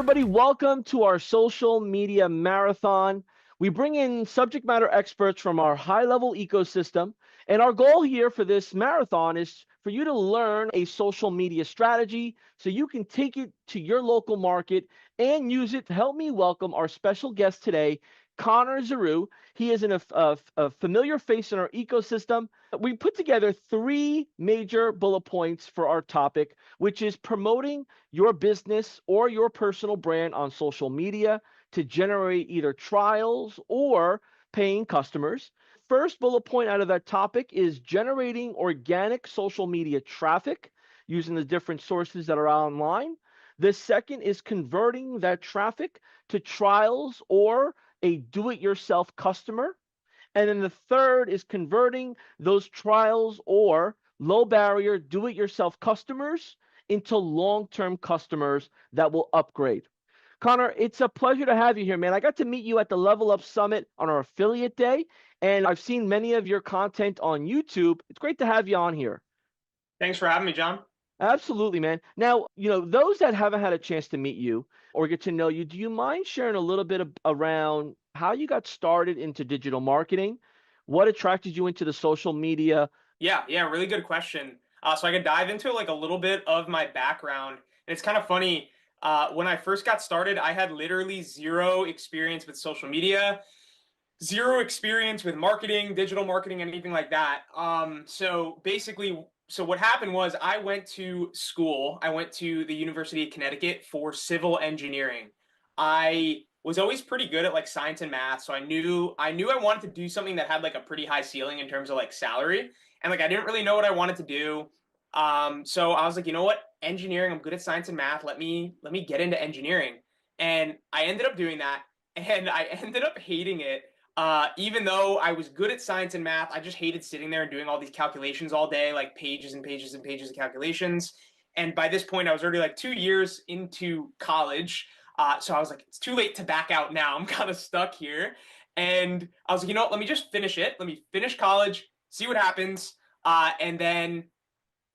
everybody? Welcome to our social media marathon. We bring in subject matter experts from our high-level ecosystem, and our goal here for this marathon is for you to learn a social media strategy so you can take it to your local market and use it to help me welcome our special guest today, Connor Zarou. He is a familiar face in our ecosystem. We put together three major bullet points for our topic, which is promoting your business or your personal brand on social media to generate either trials or paying customers. First bullet point out of that topic is generating organic social media traffic using the different sources that are online. The second is converting that traffic to trials or a do-it-yourself customer. And then the third is converting those trials or low barrier do-it-yourself customers into long-term customers that will upgrade. Connor, it's a pleasure to have you here, man. I got to meet you at the Level Up Summit on our affiliate day, and I've seen many of your content on YouTube. It's great to have you on here. Thanks for having me, John. Absolutely, man. Now, those that haven't had a chance to meet you or get to know you, do you mind sharing a little bit around how you got started into digital marketing? What attracted you into the social media? Yeah, really good question. So I could dive into like a little bit of my background. And it's kind of funny. When I first got started, I had literally zero experience with social media, zero experience with marketing, digital marketing, anything like that. So what happened was I went to school. I went to the University of Connecticut for civil engineering. I was always pretty good at like science and math, so I knew I wanted to do something that had like a pretty high ceiling in terms of like salary. And like I didn't really know what I wanted to do. So I was like, you know what? Engineering, I'm good at science and math. Let me get into engineering. And I ended up doing that, and I ended up hating it. Even though I was good at science and math, I just hated sitting there and doing all these calculations all day, like pages and pages and pages of calculations. And by this point, I was already like 2 years into college. So I was like, it's too late to back out now. I'm kind of stuck here. And I was like, you know what? Let me just finish it. Let me finish college, see what happens. And then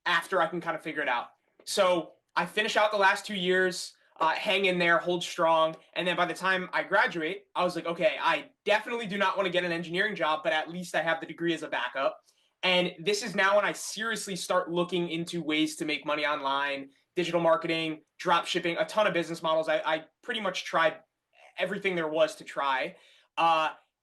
after I can kind of figure it out. So I finish out the last 2 years, hang in there, hold strong. And then by the time I graduate, I was like, okay, I definitely do not want to get an engineering job, but at least I have the degree as a backup. And this is now when I seriously start looking into ways to make money online, digital marketing, drop shipping, a ton of business models. I pretty much tried everything there was to try.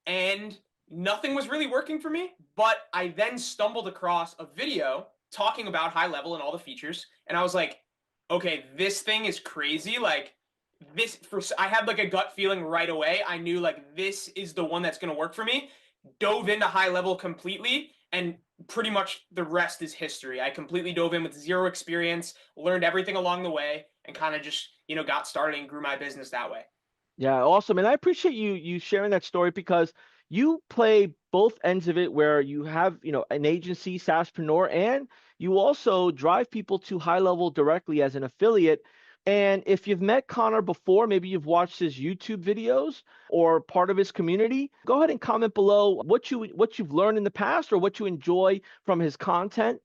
And nothing was really working for me. But I then stumbled across a video talking about high level and all the features. And I was like, okay, this thing is crazy. Like I had like a gut feeling right away. I knew like this is the one that's going to work for me. Dove into high level completely, and pretty much the rest is history. I completely dove in with zero experience, learned everything along the way, and kind of just, got started and grew my business that way. Yeah, awesome. And I appreciate you sharing that story because you play both ends of it where you have, an agency, SaaSpreneur, and you also drive people to high level directly as an affiliate. And if you've met Connor before, maybe you've watched his YouTube videos or part of his community, go ahead and comment below what you've learned in the past or what you enjoy from his content.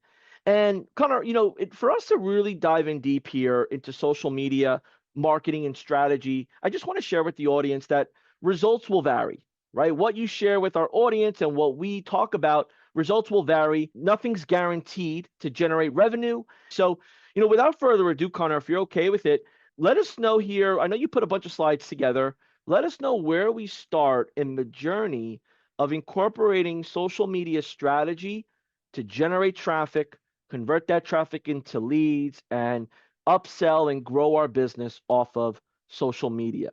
And Connor, for us to really dive in deep here into social media marketing and strategy, I just want to share with the audience that results will vary, right? What you share with our audience and what we talk about, results will vary. Nothing's guaranteed to generate revenue. So, without further ado, Connor, if you're okay with it, let us know here. I know you put a bunch of slides together. Let us know where we start in the journey of incorporating social media strategy to generate traffic, convert that traffic into leads, and upsell and grow our business off of social media.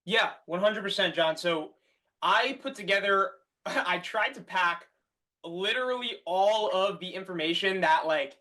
Yeah, 100%, John. So I put together, I tried to pack literally all of the information that like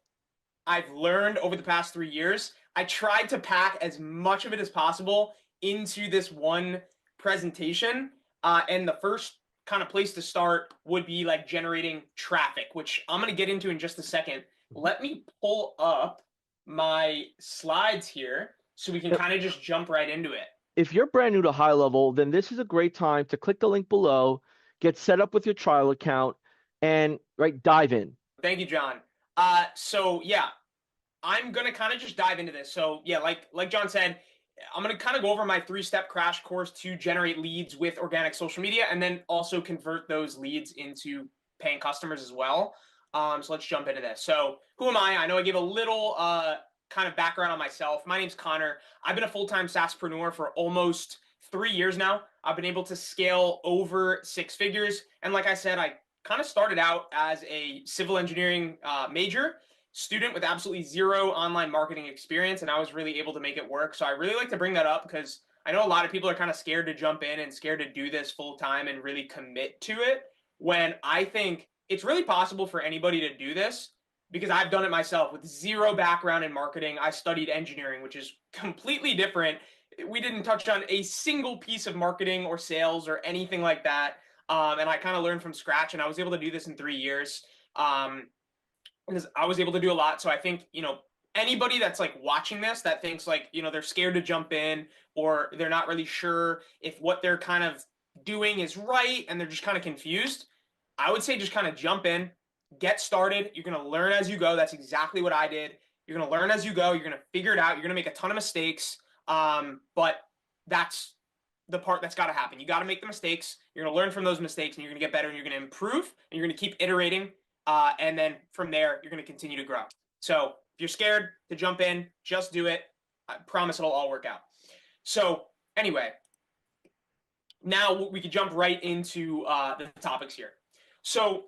I've learned over the past 3 years. I tried to pack as much of it as possible into this one presentation. And the first kind of place to start would be like generating traffic, which I'm going to get into in just a second. Let me pull up my slides here so we can kind of just jump right into it. If you're brand new to high level, then this is a great time to click the link below, get set up with your trial account, and dive in. Thank you, John. So yeah, I'm gonna kind of just dive into this. So yeah, like John said, I'm going to kind of go over my 3-step crash course to generate leads with organic social media and then also convert those leads into paying customers as well. So let's jump into this. So who am I? I know I gave a little kind of background on myself. My name's Connor. I've been a full-time SaaSpreneur for almost 3 years now. I've been able to scale over 6 figures. And like I said, I kind of started out as a civil engineering major student with absolutely zero online marketing experience, and I was really able to make it work. So I really like to bring that up because I know a lot of people are kind of scared to jump in and scared to do this full time and really commit to it, when I think it's really possible for anybody to do this because I've done it myself with zero background in marketing. I studied engineering, which is completely different. We didn't touch on a single piece of marketing or sales or anything like that. And I kind of learned from scratch, and I was able to do this in 3 years. Because I was able to do a lot. So I think, anybody that's like watching this that thinks like, they're scared to jump in, or they're not really sure if what they're kind of doing is right and they're just kind of confused, I would say just kind of jump in, get started. You're going to learn as you go. That's exactly what I did. You're going to learn as you go. You're going to figure it out. You're going to make a ton of mistakes. But that's the part that's got to happen. You got to make the mistakes. You're going to learn from those mistakes, and you're going to get better, and you're going to improve, and you're going to keep iterating. And then from there, you're going to continue to grow. So if you're scared to jump in, just do it. I promise it'll all work out. So anyway, now we could jump right into the topics here. So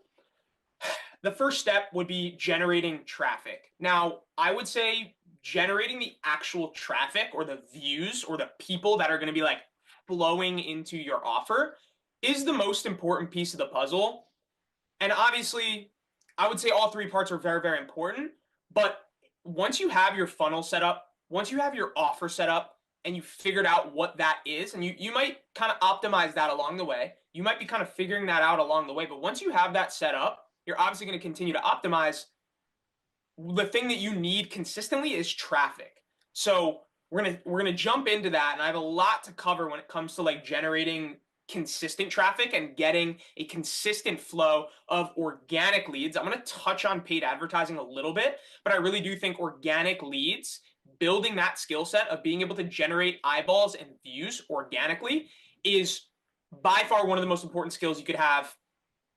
the first step would be generating traffic. Now, I would say generating the actual traffic or the views or the people that are going to be like flowing into your offer is the most important piece of the puzzle. And obviously, I would say all 3 parts are very, very important. But once you have your funnel set up, once you have your offer set up, and you figured out what that is, and you might kind of optimize that along the way. You might be kind of figuring that out along the way. But once you have that set up, you're obviously going to continue to optimize. The thing that you need consistently is traffic. So we're gonna jump into that, and I have a lot to cover when it comes to like generating consistent traffic and getting a consistent flow of organic leads. I'm going to touch on paid advertising a little bit, but I really do think organic leads, building that skill set of being able to generate eyeballs and views organically, is by far one of the most important skills you could have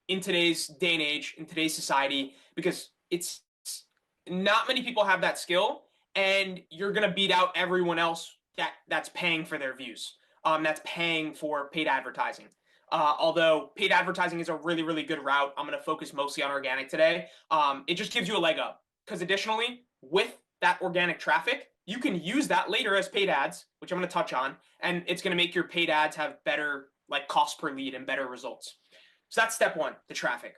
in today's day and age, in today's society, because it's not many people have that skill, and you're going to beat out everyone else that's paying for their views. That's paying for paid advertising. Although paid advertising is a really, really good route, I'm going to focus mostly on organic today. It just gives you a leg up, because additionally, with that organic traffic, you can use that later as paid ads, which I'm going to touch on, and it's going to make your paid ads have better like cost per lead and better results. So that's step 1, the traffic.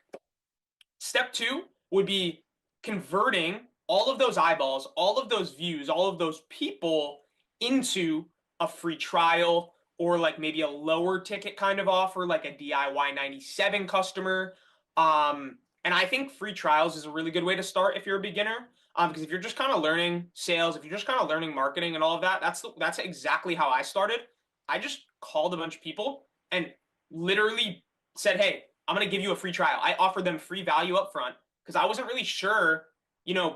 Step 2 would be converting all of those eyeballs, all of those views, all of those people into a free trial, or like maybe a lower ticket kind of offer, like a DIY 97 customer. And I think free trials is a really good way to start if you're a beginner. Because if you're just kind of learning sales, if you're just kind of learning marketing and all of that, that's exactly how I started. I just called a bunch of people and literally said, hey, I'm going to give you a free trial. I offered them free value up front because I wasn't really sure,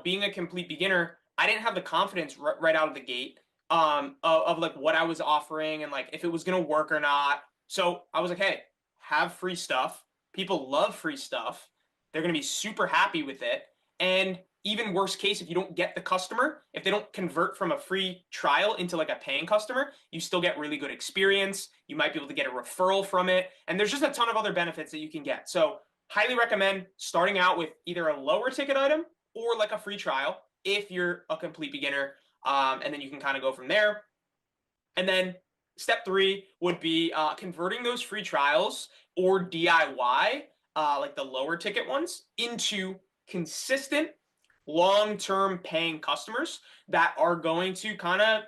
being a complete beginner, I didn't have the confidence right out of the gate of like what I was offering and like if it was going to work or not. So I was like, hey, have free stuff. People love free stuff. They're going to be super happy with it. And even worst case, if you don't get the customer, if they don't convert from a free trial into like a paying customer, you still get really good experience. You might be able to get a referral from it. And there's just a ton of other benefits that you can get. So highly recommend starting out with either a lower ticket item or like a free trial if you're a complete beginner. And then you can kind of go from there. And then step 3 would be converting those free trials or DIY, like the lower ticket ones, into consistent long-term paying customers that are going to kind of,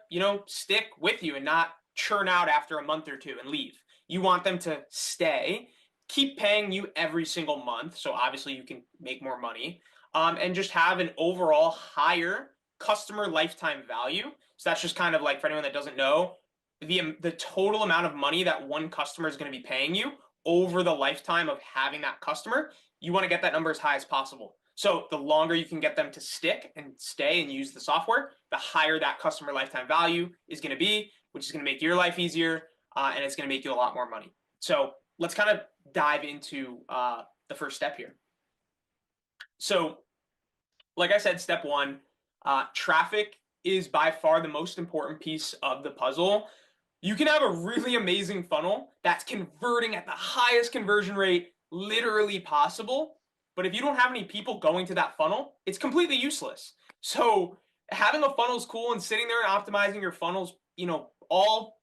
stick with you and not churn out after a month or 2 and leave. You want them to stay, keep paying you every single month. So obviously you can make more money, and just have an overall higher customer lifetime value. So that's just kind of like, for anyone that doesn't know, the total amount of money that one customer is going to be paying you over the lifetime of having that customer. You want to get that number as high as possible. So the longer you can get them to stick and stay and use the software, the higher that customer lifetime value is going to be. which is going to make your life easier, and it's going to make you a lot more money. So let's kind of dive into the first step here. So, like I said, step one, traffic is by far the most important piece of the puzzle. You can have a really amazing funnel that's converting at the highest conversion rate literally possible. But if you don't have any people going to that funnel, it's completely useless. So having a funnel is cool, and sitting there and optimizing your funnels, all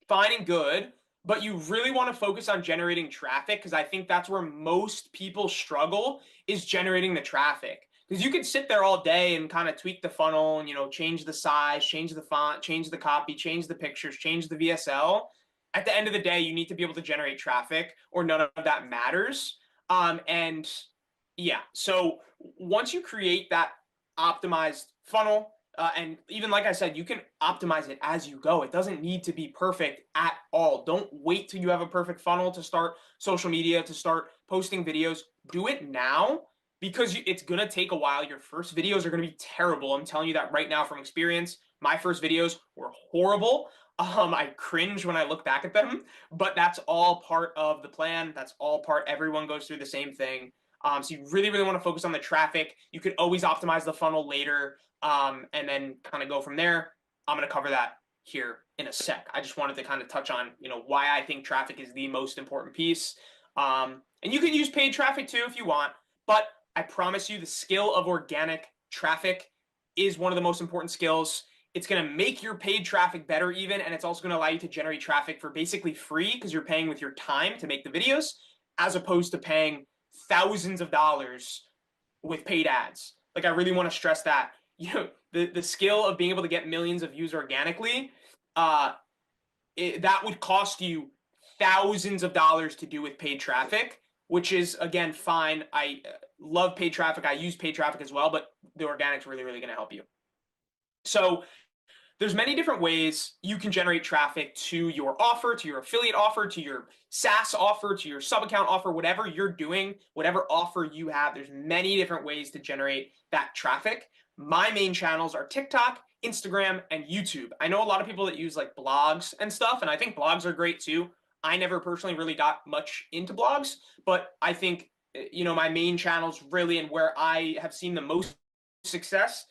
fine and good. But you really want to focus on generating traffic, because I think that's where most people struggle, is generating the traffic. Because you could sit there all day and kind of tweak the funnel and, change the size, change the font, change the copy, change the pictures, change the VSL. At the end of the day, you need to be able to generate traffic, or none of that matters. And yeah, so once you create that optimized funnel, and even like I said, you can optimize it as you go. It doesn't need to be perfect at all. Don't wait till you have a perfect funnel to start social media, to start posting videos. Do it now, because it's going to take a while. Your first videos are going to be terrible. I'm telling you that right now from experience. My first videos were horrible. I cringe when I look back at them, but that's all part of the plan. That's all part. Everyone goes through the same thing. So you really, really want to focus on the traffic. You could always optimize the funnel later, and then kind of go from there. I'm going to cover that here in a sec. I just wanted to kind of touch on, why I think traffic is the most important piece. And you can use paid traffic too if you want, but I promise you the skill of organic traffic is one of the most important skills. It's going to make your paid traffic better even, and it's also going to allow you to generate traffic for basically free, because you're paying with your time to make the videos, as opposed to paying thousands of dollars with paid ads. Like, I really want to stress that. The skill of being able to get millions of views organically, that would cost you thousands of dollars to do with paid traffic, which is, again, fine. I love paid traffic. I use paid traffic as well, but the organic's really, really going to help you. So there's many different ways you can generate traffic to your offer, to your affiliate offer, to your SaaS offer, to your sub-account offer, whatever you're doing, whatever offer you have. There's many different ways to generate that traffic. My main channels are TikTok, Instagram, and YouTube. I know a lot of people that use like blogs and stuff, and I think blogs are great too. I never personally really got much into blogs, but I think, my main channels really, and where I have seen the most success,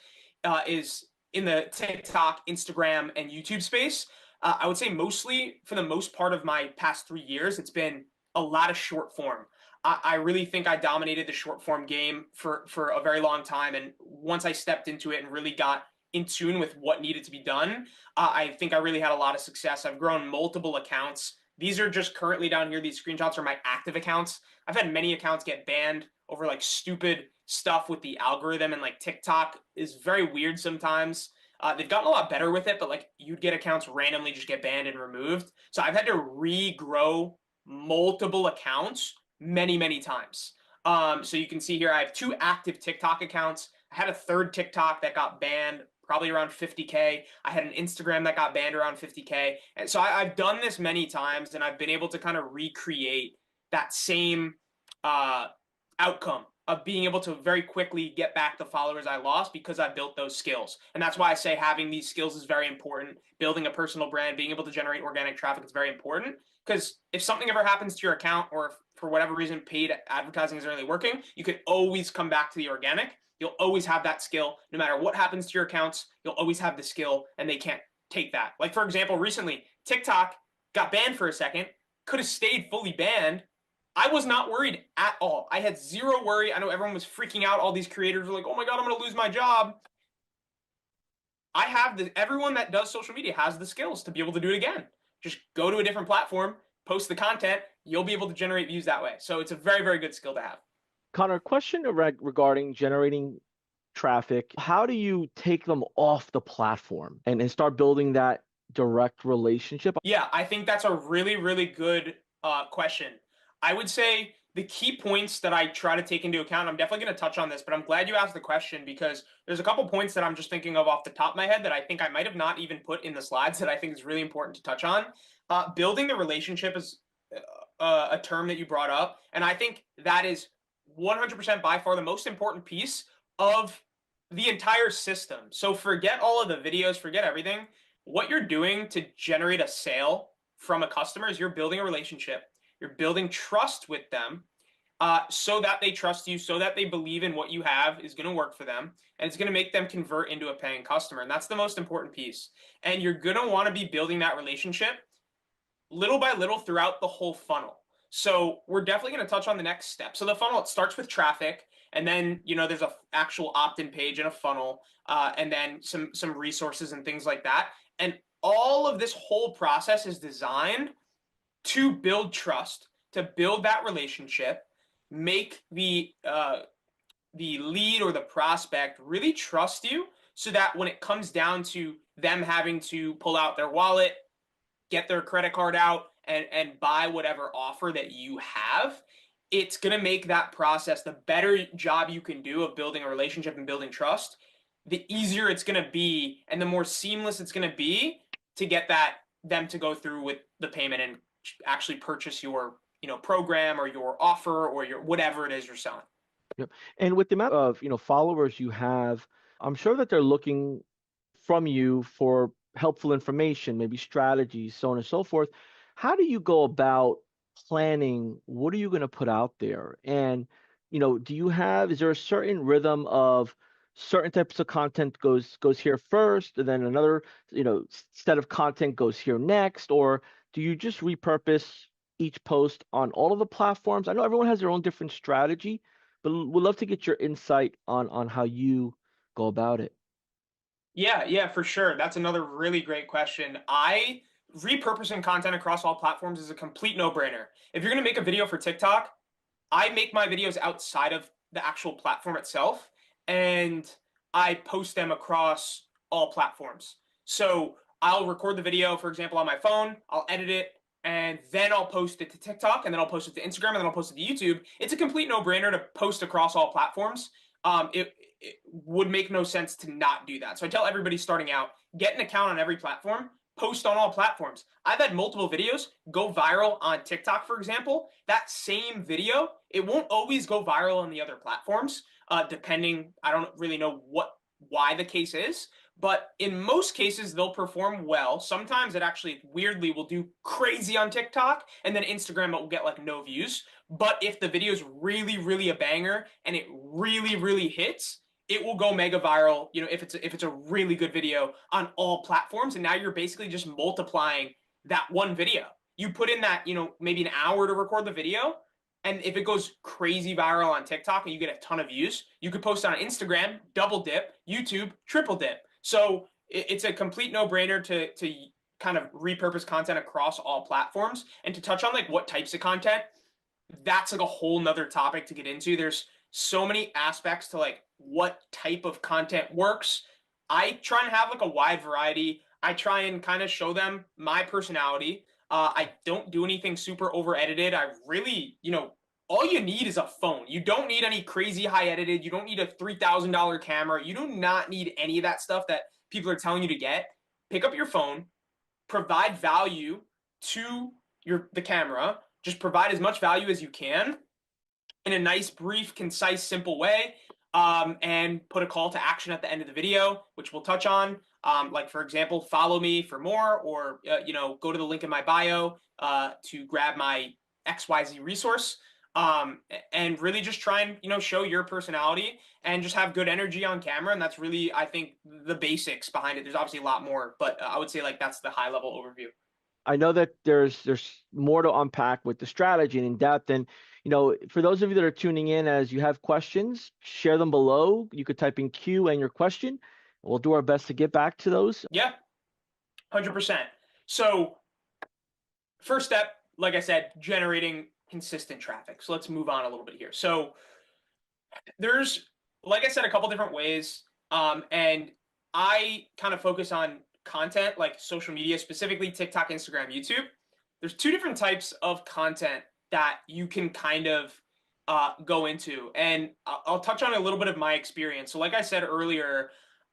is in the TikTok, Instagram, and YouTube space. I would say mostly, for the most part of my past 3 years, it's been a lot of short form. I really think I dominated the short form game for a very long time. And once I stepped into it and really got in tune with what needed to be done, I think I really had a lot of success. I've grown multiple accounts. These are just currently down here. These screenshots are my active accounts. I've had many accounts get banned over like stupid stuff with the algorithm, and like TikTok is very weird sometimes. They've gotten a lot better with it, but like you'd get accounts randomly just get banned and removed. So I've had to regrow multiple accounts many, many times. So you can see here I have 2 active TikTok accounts. I had a third TikTok that got banned, probably around 50K. I had an Instagram that got banned around 50K. And so I've done this many times, and I've been able to kind of recreate that same outcome of being able to very quickly get back the followers I lost, because I built those skills. And that's why I say having these skills is very important. Building a personal brand, being able to generate organic traffic is very important, because if something ever happens to your account, or if for whatever reason paid advertising isn't really working, you could always come back to the organic. You'll always have that skill. No matter what happens to your accounts, you'll always have the skill, and they can't take that. Like, for example, recently, TikTok got banned for a second, could have stayed fully banned. I was not worried at all. I had zero worry. I know everyone was freaking out. All these creators were like, oh my God, I'm going to lose my job. Everyone that does social media has the skills to be able to do it again. Just go to a different platform, post the content, you'll be able to generate views that way. So it's a very, very good skill to have. Connor, question regarding generating traffic. How do you take them off the platform and start building that direct relationship? Yeah, I think that's a really, really good question. I would say the key points that I try to take into account, I'm definitely going to touch on this, but I'm glad you asked the question, because there's a couple points that I'm just thinking of off the top of my head that I think I might have not even put in the slides that I think is really important to touch on. Building the relationship is a term that you brought up, and I think that is 100% by far the most important piece of the entire system. So forget all of the videos, forget everything. what you're doing to generate a sale from a customer is you're building a relationship, you're building trust with them, so that they trust you, so that they believe in what you have is going to work for them, and it's going to make them convert into a paying customer. And that's the most important piece. And you're going to want to be building that relationship little by little throughout the whole funnel. So we're definitely going to touch on the next step. So the funnel, it starts with traffic, and then there's a actual opt-in page and a funnel, and then some resources and things like that. And all of this whole process is designed to build trust, to build that relationship, make the lead or the prospect really trust you, so that when it comes down to them having to pull out their wallet, get their credit card out, and buy whatever offer that you have, it's going to make that process, the better job you can do of building a relationship and building trust, the easier it's going to be and the more seamless it's going to be to get them to go through with the payment and actually purchase your program or your offer or your whatever it is you're selling. Yep. And with the amount of, followers you have, I'm sure that they're looking from you for helpful information, maybe strategies, so on and so forth. How do you go about planning? What are you going to put out there? And, is there a certain rhythm of certain types of content goes here first, and then another, set of content goes here next, or do you just repurpose each post on all of the platforms? I know everyone has their own different strategy, but we'd love to get your insight on how you go about it. Yeah, for sure. That's another really great question. I Repurposing content across all platforms is a complete no-brainer. If you're going to make a video for TikTok, I make my videos outside of the actual platform itself, and I post them across all platforms. So I'll record the video, for example, on my phone, I'll edit it, and then I'll post it to TikTok, and then I'll post it to Instagram, and then I'll post it to YouTube. It's a complete no-brainer to post across all platforms. It would make no sense to not do that. So I tell everybody starting out, get an account on every platform, post on all platforms. I've had multiple videos go viral on TikTok, for example. That same video, it won't always go viral on the other platforms, depending. I don't really know why the case is, but in most cases they'll perform well. Sometimes it actually weirdly will do crazy on TikTok, and then Instagram it will get like no views. But if the video is really, really a banger and it really, really hits, it will go mega viral, if it's a really good video on all platforms. And now you're basically just multiplying that one video. You put in that, maybe an hour to record the video, and if it goes crazy viral on TikTok and you get a ton of views, you could post on Instagram, double dip, YouTube, triple dip. So it's a complete no-brainer to kind of repurpose content across all platforms. And to touch on like what types of content, that's like a whole nother topic to get into. There's so many aspects to like what type of content works. I try and have like a wide variety. I try and kind of show them my personality. I don't do anything super over edited. I really, all you need is a phone. You don't need any crazy high edited. You don't need a $3,000 camera. You do not need any of that stuff that people are telling you to get. Pick up your phone, provide value to the camera. Just provide as much value as you can in a nice, brief, concise, simple way, and put a call to action at the end of the video, which we'll touch on. Like, for example, follow me for more, or go to the link in my bio to grab my XYZ resource, and really just try and show your personality and just have good energy on camera. And that's really, I think, the basics behind it. There's obviously a lot more, but I would say like that's the high level overview. I know that there's more to unpack with the strategy and in depth. And for those of you that are tuning in, as you have questions, share them below. You could type in Q and your question. We'll do our best to get back to those. Yeah, 100%. So first step, like I said, generating consistent traffic. So let's move on a little bit here. So there's, like I said, a couple different ways, and I kind of focus on content like social media, specifically TikTok, Instagram, YouTube. There's two different types of content that you can kind of go into, and I'll touch on a little bit of my experience. So like I said earlier,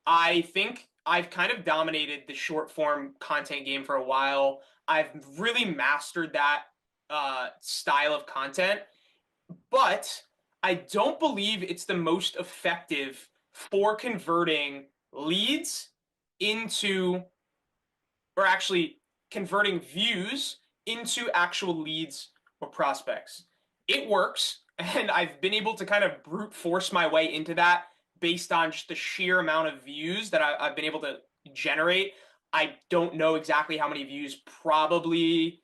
I think I've kind of dominated the short form content game for a while. I've really mastered that style of content, but I don't believe it's the most effective for converting leads into or actually converting views into actual leads or prospects. It works, and I've been able to kind of brute force my way into that based on just the sheer amount of views that I've been able to generate. I don't know exactly how many views, probably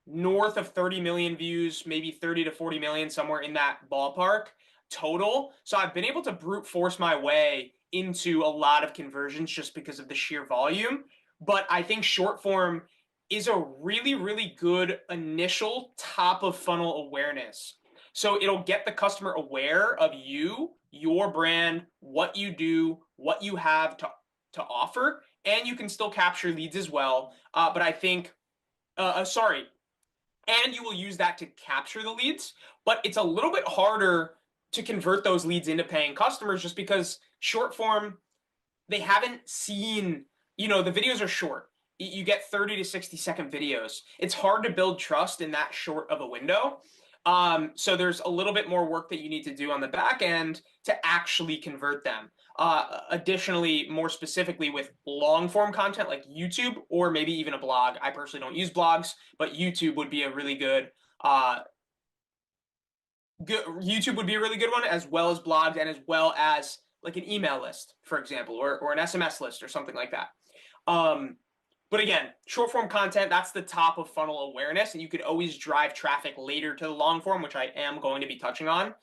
north of 30 million views, maybe 30 to 40 million, somewhere in that ballpark total. So I've been able to brute force my way into a lot of conversions just because of the sheer volume. But I think short form is a really, really good initial top of funnel awareness. So it'll get the customer aware of you, your brand, what you do, what you have to offer, and you can still capture leads as well. But I think, sorry, and you will use that to capture the leads, but it's a little bit harder to convert those leads into paying customers just because short form, they haven't seen, the videos are short. You get 30 to 60-second videos. It's hard to build trust in that short of a window. So there's a little bit more work that you need to do on the back end to actually convert them. Additionally, more specifically with long form content like YouTube or maybe even a blog. I personally don't use blogs, but YouTube would be a really good YouTube would be a really good one, as well as blogs and as well as like an email list, for example, or an SMS list or something like that. But again, short form content, that's the top of funnel awareness, and you could always drive traffic later to the long form, which I am going to be touching on.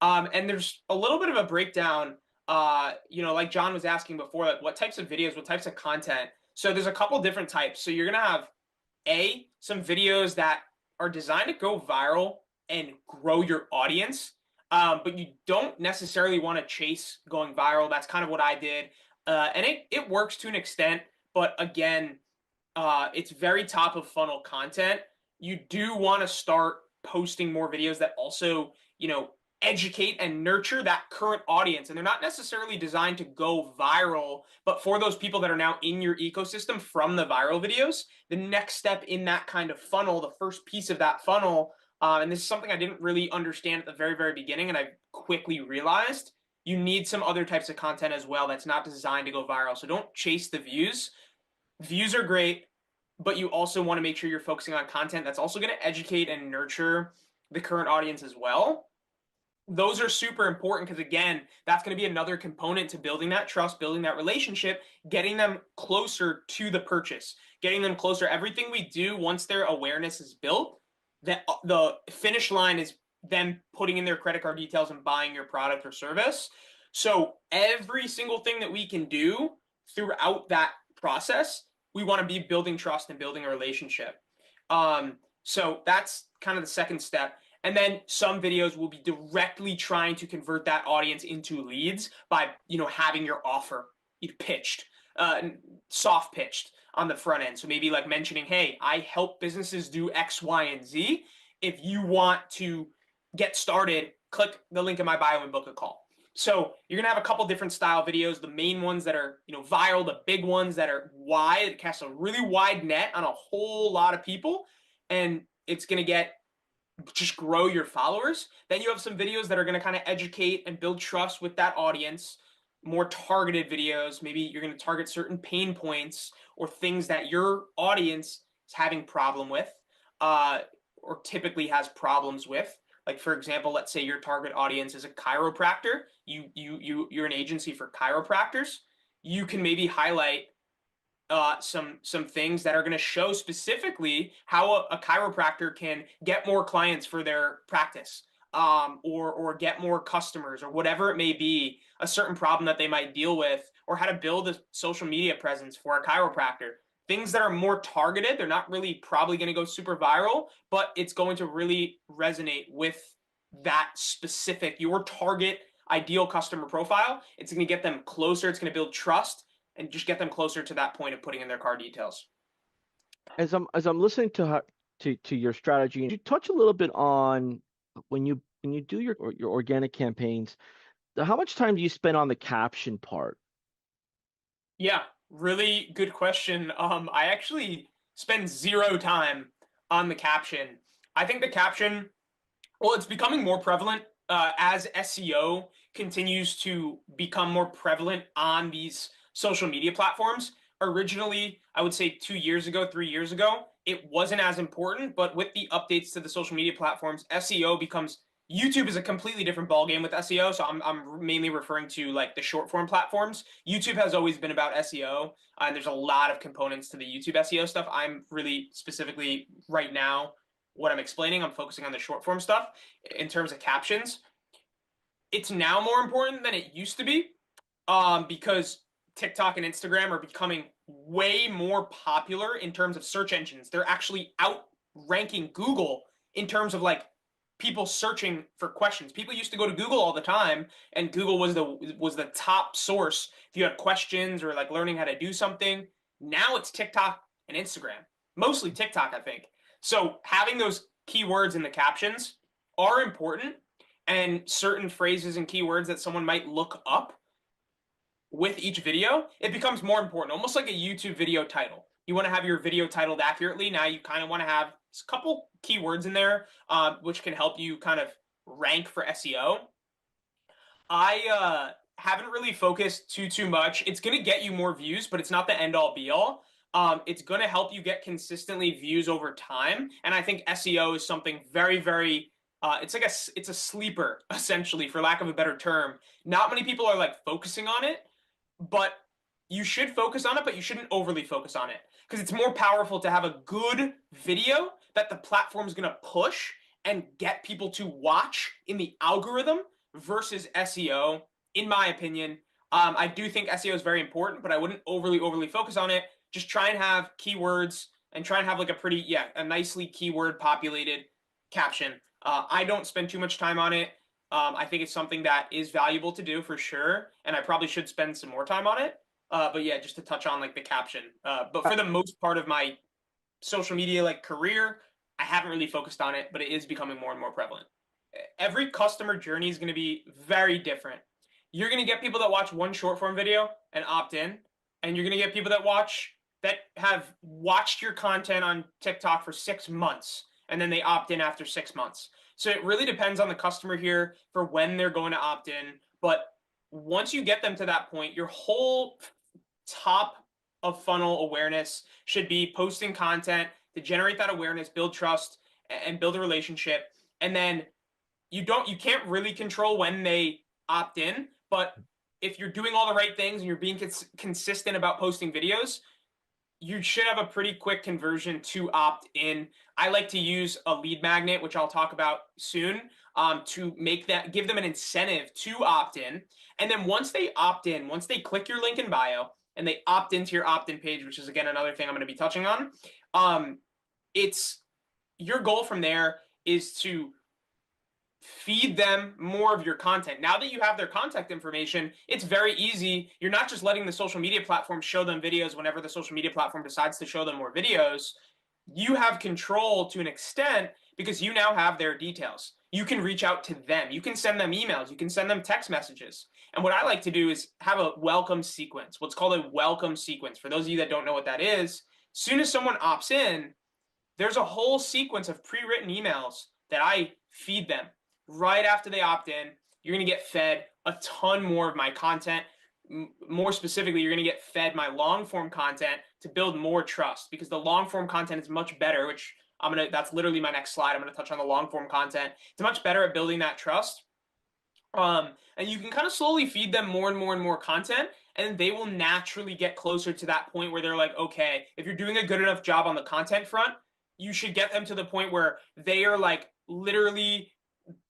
And there's a little bit of a breakdown, like John was asking before, like what types of videos, what types of content. So there's a couple different types. So you're going to have some videos that are designed to go viral and grow your audience, but you don't necessarily want to chase going viral. That's kind of what I did. And it works to an extent, but again, it's very top of funnel content. You do want to start posting more videos that also, educate and nurture that current audience. And they're not necessarily designed to go viral, but for those people that are now in your ecosystem from the viral videos, the next step in that kind of funnel, the first piece of that funnel, and this is something I didn't really understand at the very, very beginning, and I quickly realized you need some other types of content as well that's not designed to go viral. So don't chase the views. Views are great, but you also want to make sure you're focusing on content that's also going to educate and nurture the current audience as well. Those are super important because, again, that's going to be another component to building that trust, building that relationship, getting them closer to the purchase, getting them closer. Everything we do once their awareness is built, that the finish line is them putting in their credit card details and buying your product or service. So every single thing that we can do throughout that process, we want to be building trust and building a relationship. So that's kind of the second step. And then some videos will be directly trying to convert that audience into leads by, having your offer pitched, soft pitched on the front end. So maybe like mentioning, hey, I help businesses do X, Y, and Z. If you want to get started, click the link in my bio and book a call. So you're going to have a couple different style videos. The main ones that are, viral, the big ones that are wide, cast a really wide net on a whole lot of people. And it's going to just grow your followers. Then you have some videos that are going to kind of educate and build trust with that audience, more targeted videos. Maybe you're going to target certain pain points or things that your audience is having problem with, or typically has problems with. Like, for example, let's say your target audience is a chiropractor. You're an agency for chiropractors. You can maybe highlight some things that are going to show specifically how a chiropractor can get more clients for their practice, or get more customers, or whatever it may be, a certain problem that they might deal with, or how to build a social media presence for a chiropractor. Things that are more targeted. They're not really probably going to go super viral, but it's going to really resonate with that specific, your target ideal customer profile. It's going to get them closer. It's going to build trust and just get them closer to that point of putting in their card details. As I'm listening to your strategy, you touch a little bit on when you do your organic campaigns, how much time do you spend on the caption part? Yeah, really good question. I actually spend zero time on the caption. I think the caption, well, it's becoming more prevalent as SEO continues to become more prevalent on these social media platforms. originally, I would say 2 years ago, 3 years ago, it wasn't as important. But with the updates to the social media platforms, SEO becomes YouTube is a completely different ballgame with SEO. So I'm mainly referring to like the short form platforms. YouTube has always been about SEO, and there's a lot of components to the YouTube SEO stuff. I'm really specifically right now what I'm explaining. I'm focusing on the short form stuff in terms of captions. It's now more important than it used to be, because TikTok and Instagram are becoming way more popular in terms of search engines. They're actually outranking Google in terms of like people searching for questions. People used to go to Google all the time, and Google was the top source if you had questions or like learning how to do something. Now it's TikTok and Instagram, mostly TikTok, I think. So having those keywords in the captions are important, and certain phrases and keywords that someone might look up with each video, it becomes more important, almost like a YouTube video title. You want to have your video titled accurately. Now you kind of want to have a couple keywords in there, which can help you kind of rank for SEO. I haven't really focused too much. It's going to get you more views, but it's not the end all be all. It's going to help you get consistently views over time, and I think SEO is something very it's like it's a sleeper essentially, for lack of a better term. Not many people are like focusing on it, but you should focus on it, but you shouldn't overly focus on it, because it's more powerful to have a good video that the platform's going to push and get people to watch in the algorithm versus SEO, in my opinion. I do think SEO is very important, but I wouldn't overly focus on it. Just try and have keywords and try and have like a nicely keyword populated caption. I don't spend too much time on it. I think it's something that is valuable to do for sure, and I probably should spend some more time on it. But yeah, just to touch on like the caption. But for the most part of my social media like career, I haven't really focused on it, but it is becoming more and more prevalent. Every customer journey is going to be very different. You're going to get people that watch one short form video and opt in, and you're going to get people that have watched your content on TikTok for 6 months, and then they opt in after 6 months. So it really depends on the customer here for when they're going to opt in. But once you get them to that point, your whole top of funnel awareness should be posting content to generate that awareness, build trust, and build a relationship. And then you can't really control when they opt in, but if you're doing all the right things and you're being consistent about posting videos, you should have a pretty quick conversion to opt in. I like to use a lead magnet, which I'll talk about soon, to give them an incentive to opt in. And then once they opt in, once they click your link in bio and they opt into your opt-in page, which is again another thing I'm going to be touching on, it's your goal from there is to feed them more of your content. Now that you have their contact information, it's very easy. You're not just letting the social media platform show them videos whenever the social media platform decides to show them more videos. You have control to an extent because you now have their details. You can reach out to them. You can send them emails. You can send them text messages. And what I like to do is have a welcome sequence, what's called a welcome sequence. For those of you that don't know what that is, as soon as someone opts in, there's a whole sequence of pre-written emails that I feed them. Right after they opt in, you're going to get fed a ton more of my content. More specifically, you're going to get fed my long form content to build more trust, because the long form content is much better, which that's literally my next slide. I'm going to touch on the long form content. It's much better at building that trust. And you can kind of slowly feed them more and more content, and they will naturally get closer to that point where they're like, okay, if you're doing a good enough job on the content front, you should get them to the point where they are like literally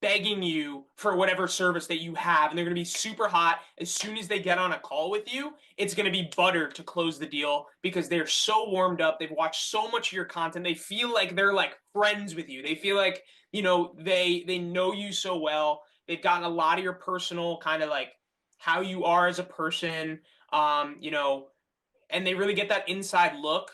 begging you for whatever service that you have, and they're going to be super hot. As soon as they get on a call with you, it's going to be butter to close the deal, because they're so warmed up. They've watched so much of your content. They feel like they're like friends with you. They feel like, they know you so well. They've gotten a lot of your personal kind of like how you are as a person, and they really get that inside look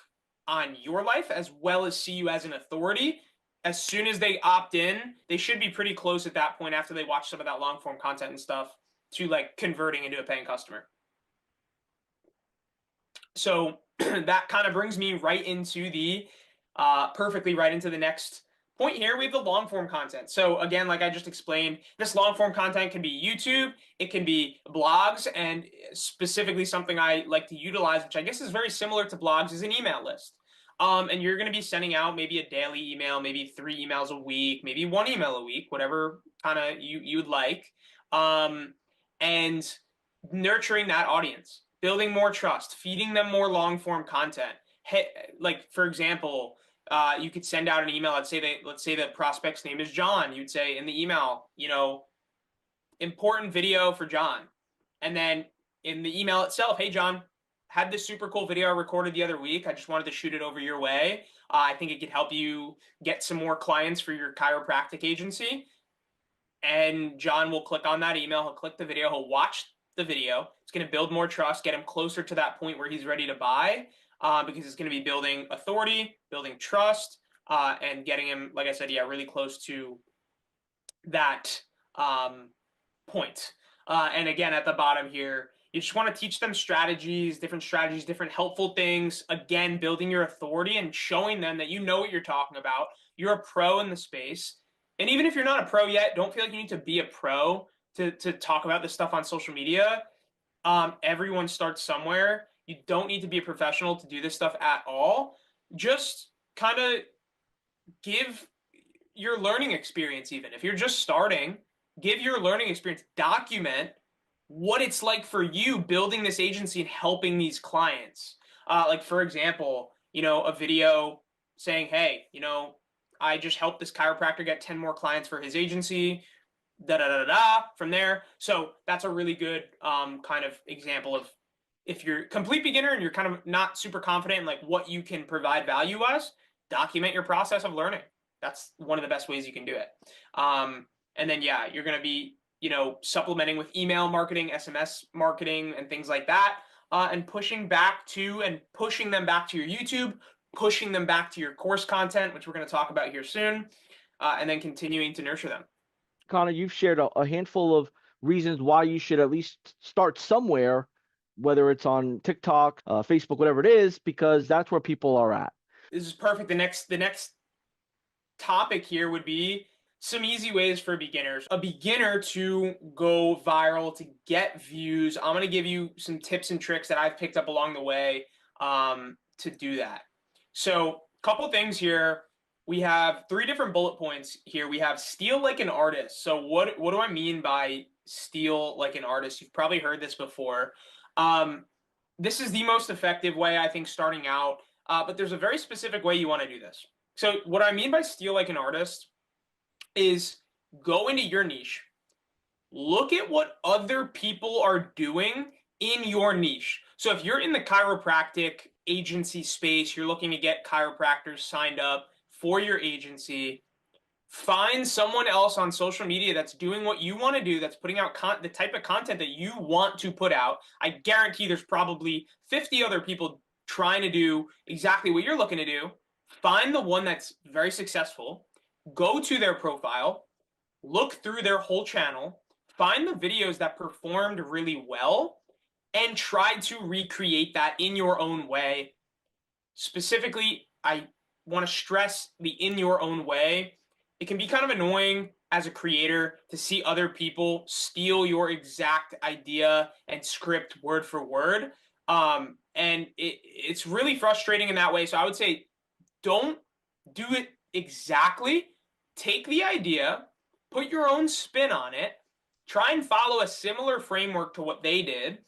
on your life as well as see you as an authority. As soon as they opt in, they should be pretty close at that point after they watch some of that long form content and stuff to like converting into a paying customer. So that kind of brings me right into perfectly right into the next point here, we have the long form content. So again, like I just explained, this long form content can be YouTube, it can be blogs, and specifically something I like to utilize, which I guess is very similar to blogs, is an email list. And you're going to be sending out maybe a daily email, maybe 3 emails a week, maybe 1 email a week, whatever kind of you'd like. And nurturing that audience, building more trust, feeding them more long form content. Hey, like for example, you could send out an email. Let's say the prospect's name is John. You'd say in the email, important video for John, and then in the email itself, hey John, had this super cool video I recorded the other week. I just wanted to shoot it over your way. I think it could help you get some more clients for your chiropractic agency. And John will click on that email. He'll click the video. He'll watch the video. It's going to build more trust, get him closer to that point where he's ready to buy, because it's going to be building authority, building trust, and getting him, like I said, really close to that point. And again, at the bottom here, you just want to teach them strategies, different helpful things. Again, building your authority and showing them that you know what you're talking about. You're a pro in the space. And even if you're not a pro yet, don't feel like you need to be a pro to talk about this stuff on social media. Everyone starts somewhere. You don't need to be a professional to do this stuff at all. Just kind of give your learning experience, even if you're just starting, give your learning experience, document what it's like for you building this agency and helping these clients. Like for example, a video saying, hey, I just helped this chiropractor get 10 more clients for his agency, from there. So that's a really good kind of example of, if you're a complete beginner and you're kind of not super confident in like what you can provide value as, document your process of learning. That's one of the best ways you can do it. And then, you're going to be, supplementing with email marketing, SMS marketing, and things like that, and pushing them back to your YouTube, pushing them back to your course content, which we're going to talk about here soon, and then continuing to nurture them. Connor, you've shared a handful of reasons why you should at least start somewhere, whether it's on TikTok, Facebook, whatever it is, because that's where people are at. This is perfect. The next topic here would be some easy ways for beginners. A beginner to go viral, to get views. I'm going to give you some tips and tricks that I've picked up along the way to do that. So a couple things here. We have 3 different bullet points here. We have steal like an artist. So what do I mean by steal like an artist? You've probably heard this before. This is the most effective way, I think, starting out. But there's a very specific way you want to do this. So what I mean by steal like an artist is go into your niche. Look at what other people are doing in your niche. So if you're in the chiropractic agency space, you're looking to get chiropractors signed up for your agency, find someone else on social media that's doing what you want to do, that's putting out the type of content that you want to put out. I guarantee there's probably 50 other people trying to do exactly what you're looking to do. Find the one that's very successful, go to their profile, look through their whole channel, find the videos that performed really well, and try to recreate that in your own way. Specifically, I want to stress the in your own way. It can be kind of annoying as a creator to see other people steal your exact idea and script word for word. And it's really frustrating in that way. So I would say don't do it exactly. Take the idea, put your own spin on it, try and follow a similar framework to what they did,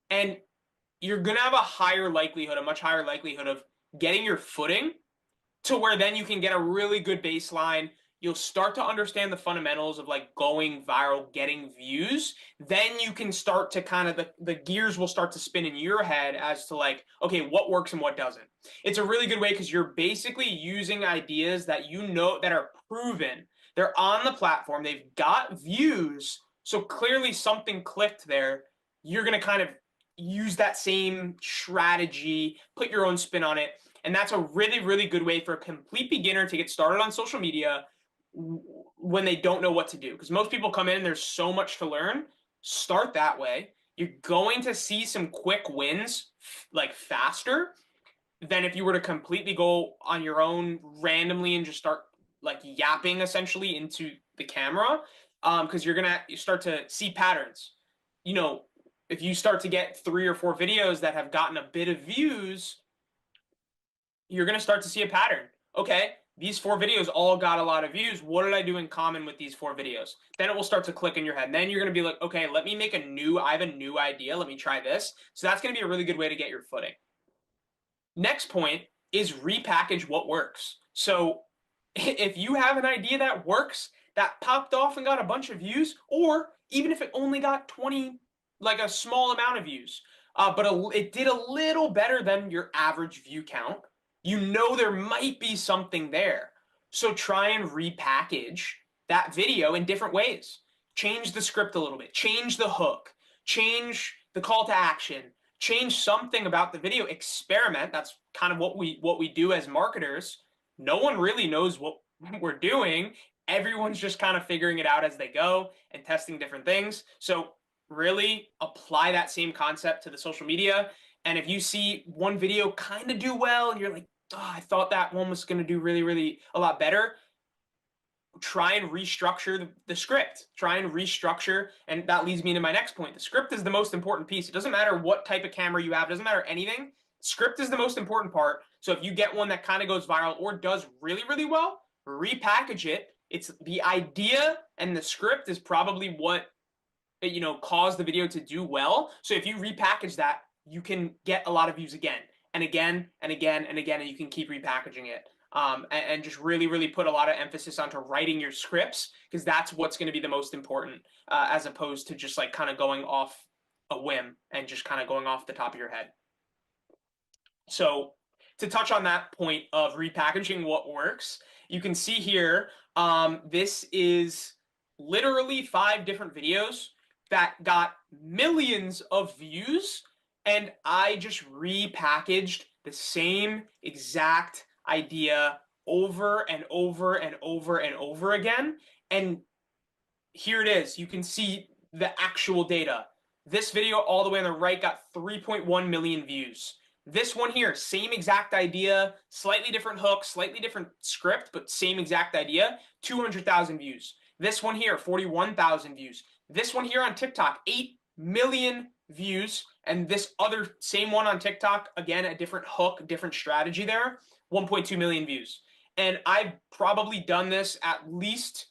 and you're going to have a much higher likelihood of getting your footing to where then you can get a really good baseline. You'll start to understand the fundamentals of like going viral, getting views. Then you can start to kind of, the gears will start to spin in your head as to like, okay, what works and what doesn't. It's a really good way because you're basically using ideas that that are proven. They're on the platform. They've got views. So clearly something clicked there. You're going to kind of use that same strategy, put your own spin on it. And that's a really, really good way for a complete beginner to get started on social media when they don't know what to do. Because most people come in and there's so much to learn. Start that way. You're going to see some quick wins like faster than if you were to completely go on your own randomly and just start like yapping essentially into the camera, because you're gonna start to see patterns. You know, if you start to get 3 or 4 videos that have gotten a bit of views, you're going to start to see a pattern. Okay, these 4 videos all got a lot of views. What did I do in common with these 4 videos? Then it will start to click in your head. And then you're going to be like, okay, let me make I have a new idea. Let me try this. So that's going to be a really good way to get your footing. Next point is repackage what works. So if you have an idea that works, that popped off and got a bunch of views, or even if it only got 20, like a small amount of views, but it did a little better than your average view count, you know there might be something there. So try and repackage that video in different ways. Change the script a little bit, change the hook, change the call to action, change something about the video, experiment. That's kind of what we do as marketers. No one really knows what we're doing. Everyone's just kind of figuring it out as they go and testing different things. So really apply that same concept to the social media. And if you see one video kind of do well and you're like, oh, I thought that one was going to do really, really a lot better, try and restructure the script. Try and restructure. And that leads me to my next point. The script is the most important piece. It doesn't matter what type of camera you have. It doesn't matter anything. Script is the most important part. So if you get one that kind of goes viral or does really, really well, repackage it. It's the idea, and the script is probably what caused the video to do well. So if you repackage that, you can get a lot of views again and again and again and again, and you can keep repackaging it. And just really, really put a lot of emphasis onto writing your scripts, because that's what's going to be the most important, as opposed to just like kind of going off a whim and just kind of going off the top of your head. So to touch on that point of repackaging what works, you can see here, this is literally 5 different videos that got millions of views, and I just repackaged the same exact idea over and over and over and over again. And here it is. You can see the actual data. This video all the way on the right got 3.1 million views. This one here, same exact idea, slightly different hook, slightly different script, but same exact idea, 200,000 views. This one here, 41,000 views. This one here on TikTok, 8 million views. And this other same one on TikTok, again, a different hook, different strategy there, 1.2 million views. And I've probably done this at least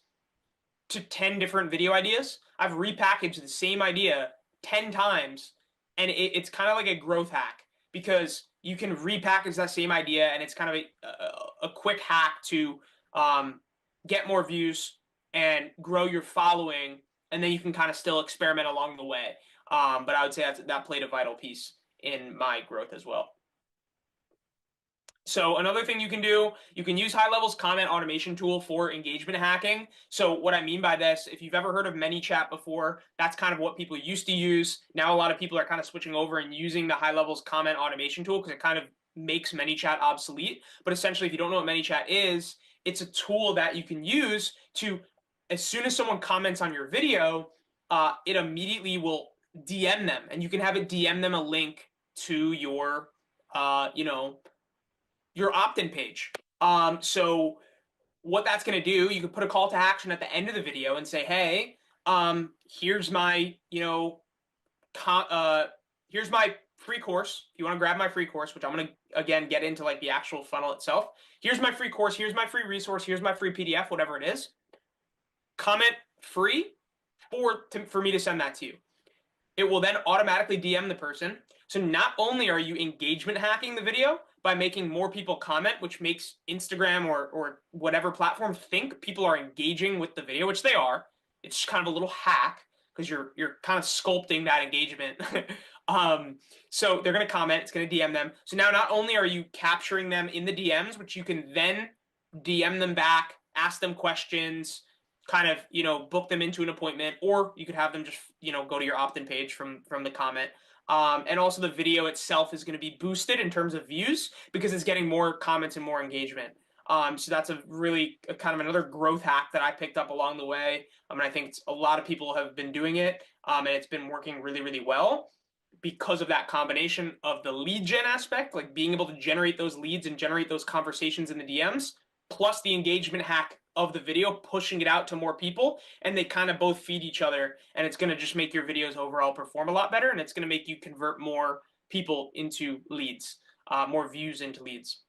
to 10 different video ideas. I've repackaged the same idea 10 times, and it's kind of like a growth hack, because you can repackage that same idea, and it's kind of a quick hack to get more views and grow your following, and then you can kind of still experiment along the way. But I would say that played a vital piece in my growth as well. So another thing you can do, you can use High Level's comment automation tool for engagement hacking. So what I mean by this, if you've ever heard of ManyChat before, that's kind of what people used to use. Now a lot of people are kind of switching over and using the High Level's comment automation tool, because it kind of makes ManyChat obsolete. But essentially, if you don't know what ManyChat is, it's a tool that you can use to, as soon as someone comments on your video, it immediately will DM them, and you can have it DM them a link to your, your opt-in page. So what that's going to do, you can put a call to action at the end of the video and say, hey, here's my, here's my free course. If you want to grab my free course, which I'm going to, again, get into like the actual funnel itself. Here's my free course. Here's my free resource. Here's my free PDF, whatever it is. Comment free for me to send that to you. It will then automatically DM the person. So not only are you engagement hacking the video by making more people comment, which makes Instagram or whatever platform think people are engaging with the video, which they are. It's just kind of a little hack, because you're kind of sculpting that engagement. So they're going to comment. It's going to DM them. So now not only are you capturing them in the DMs, which you can then DM them back, ask them questions, kind of, book them into an appointment, or you could have them just, go to your opt-in page from the comment. And also the video itself is going to be boosted in terms of views, because it's getting more comments and more engagement. So that's a really kind of another growth hack that I picked up along the way. And I think a lot of people have been doing it, and it's been working really, really well, because of that combination of the lead gen aspect, like being able to generate those leads and generate those conversations in the DMs, plus the engagement hack of the video, pushing it out to more people, and they kind of both feed each other, and it's going to just make your videos overall perform a lot better, and it's going to make you convert more people into leads, more views into leads.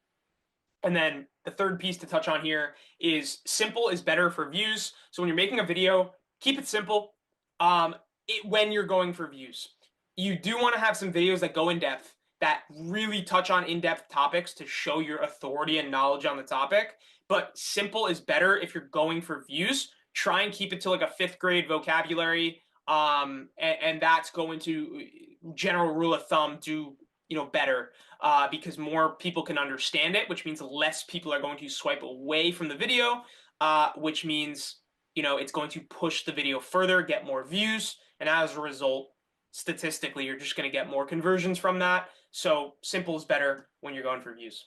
And then the third piece to touch on here is simple is better for views. So when you're making a video, keep it simple. When you're going for views, you do want to have some videos that go in depth, that really touch on in-depth topics to show your authority and knowledge on the topic. But simple is better if you're going for views. Try and keep it to like a fifth grade vocabulary. And that's going to, general rule of thumb, do better, because more people can understand it, which means less people are going to swipe away from the video, which means it's going to push the video further, get more views, and as a result, statistically, you're just going to get more conversions from that. So simple is better when you're going for views.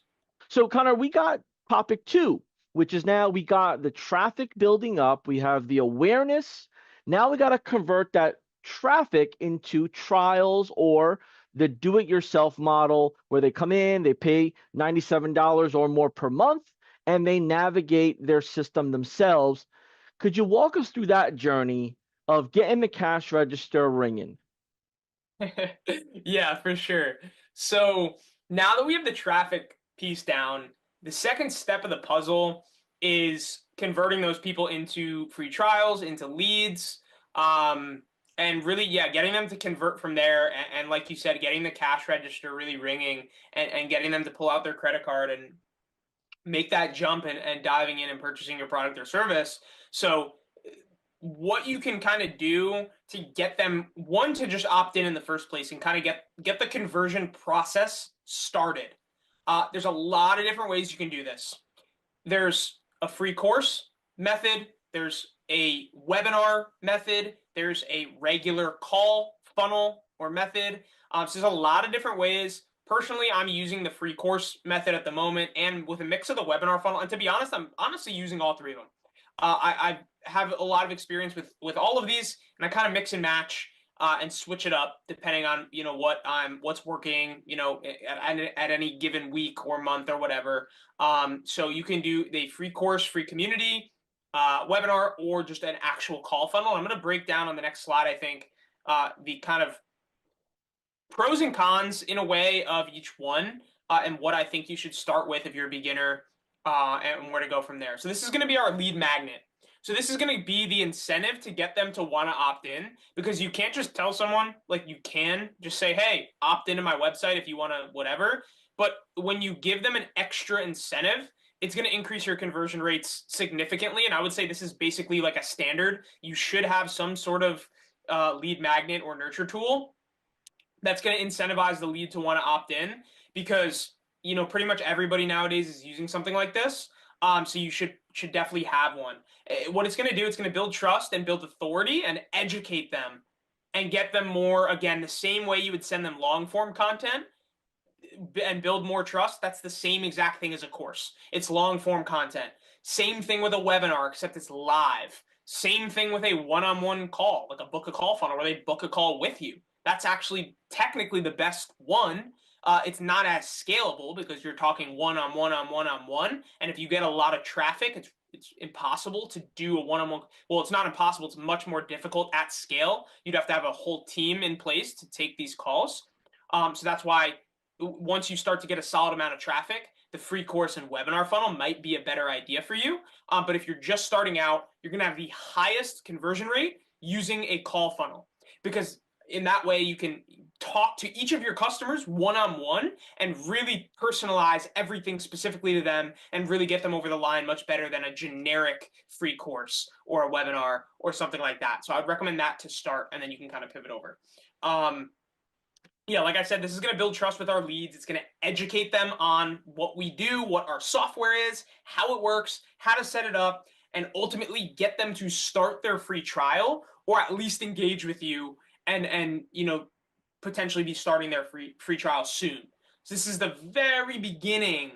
So, Connor, we got topic 2, which is now we got the traffic building up. We have the awareness. Now we got to convert that traffic into trials or the do-it-yourself model where they come in, they pay $97 or more per month, and they navigate their system themselves. Could you walk us through that journey of getting the cash register ringing? Yeah, for sure. So now that we have the traffic piece down, the second step of the puzzle is converting those people into free trials, into leads, and really, yeah, getting them to convert from there. And like you said, getting the cash register really ringing, and getting them to pull out their credit card and make that jump, and diving in and purchasing your product or service. So what you can kind of do to get them, one, to just opt in the first place and kind of get the conversion process started. There's a lot of different ways you can do this. There's a free course method. There's a webinar method. There's a regular call funnel or method. So there's a lot of different ways. Personally, I'm using the free course method at the moment, and with a mix of the webinar funnel. And to be honest, I'm honestly using all three of them. I have a lot of experience with all of these, and I kind of mix and match, and switch it up depending on what's working at any given week or month or whatever. So you can do the free course, free community, webinar, or just an actual call funnel. I'm going to break down on the next slide, I think, the kind of pros and cons in a way of each one, and what I think you should start with if you're a beginner, and where to go from there. So this is going to be our lead magnet. So this is going to be the incentive to get them to want to opt in, because you can't just tell someone, like you can just say, hey, opt into my website if you want to whatever. But when you give them an extra incentive, it's going to increase your conversion rates significantly. And I would say this is basically like a standard. You should have some sort of lead magnet or nurture tool that's going to incentivize the lead to want to opt in, because pretty much everybody nowadays is using something like this. So you should definitely have one. What it's going to do, it's going to build trust and build authority and educate them and get them more, again, the same way you would send them long form content and build more trust. That's the same exact thing as a course. It's long form content. Same thing with a webinar, except it's live. Same thing with a one-on-one call, like a book a call funnel where they book a call with you. That's actually technically the best one. It's not as scalable because you're talking one-on-one on one-on-one. And if you get a lot of traffic, it's impossible to do a one-on-one. Well, it's not impossible. It's much more difficult at scale. You'd have to have a whole team in place to take these calls. So that's why once you start to get a solid amount of traffic, the free course and webinar funnel might be a better idea for you. But if you're just starting out, you're going to have the highest conversion rate using a call funnel, because in that way you can talk to each of your customers one-on-one and really personalize everything specifically to them and really get them over the line much better than a generic free course or a webinar or something like that. So I'd recommend that to start, and then you can kind of pivot over. Yeah, like I said, this is going to build trust with our leads. It's going to educate them on what we do, what our software is, how it works, how to set it up, and ultimately get them to start their free trial, or at least engage with you and potentially be starting their free trial soon. So this is the very beginning